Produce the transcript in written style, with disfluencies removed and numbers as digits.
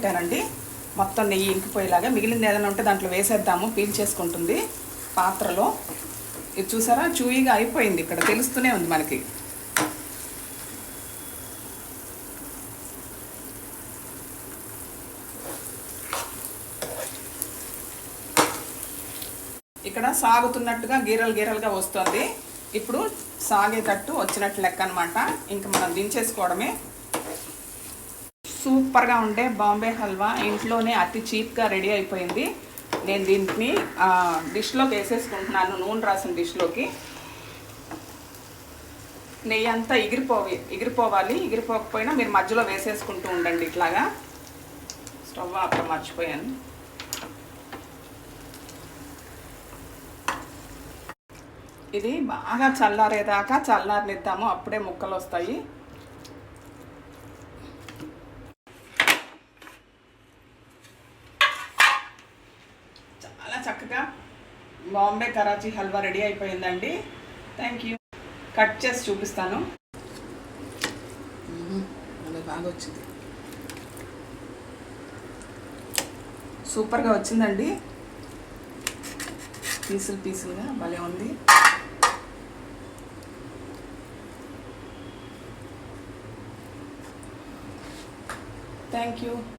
పెట్టానండి. మొత్తం నెయ్యి ఇంకిపోయేలాగా. మిగిలింది ఏదైనా ఉంటే దాంట్లో వేసేద్దాము, పీల్ చేసుకుంటుంది పాత్రలో. ఇది చూసారా, చూయిగా అయిపోయింది. ఇక్కడ తెలుస్తూనే ఉంది మనకి. ఇక్కడ సాగుతున్నట్టుగా గీరలు గీరలుగా వస్తుంది. ఇప్పుడు సాగేటట్టు వచ్చినట్టు లెక్క అనమాట. ఇంకా మనం దించేసుకోవడమే. సూపర్గా ఉండే బాంబే హల్వా ఇంట్లోనే అతి చీప్గా రెడీ అయిపోయింది. నేను దీన్ని డిష్లోకి వేసేసుకుంటున్నాను, నూనె రాసిన డిష్లోకి. నెయ్యి అంతా ఎగిరిపోవాలి. ఎగిరిపోకపోయినా మీరు మధ్యలో వేసేసుకుంటూ ఉండండి ఇట్లాగా. స్టవ్ ఆపడం మర్చిపోయాను. ఇది బాగా చల్లారేదాకా చల్లారనిద్దాము, అప్పుడే ముక్కలు వస్తాయి. చాలా చక్కగా బాంబే కరాచీ హల్వా రెడీ అయిపోయిందండి. Thank you. కట్ చేసి చూపిస్తాను. అదే బాగా వచ్చింది, సూపర్గా వచ్చిందండి. పీసులుగా భలే ఉంది. Thank you.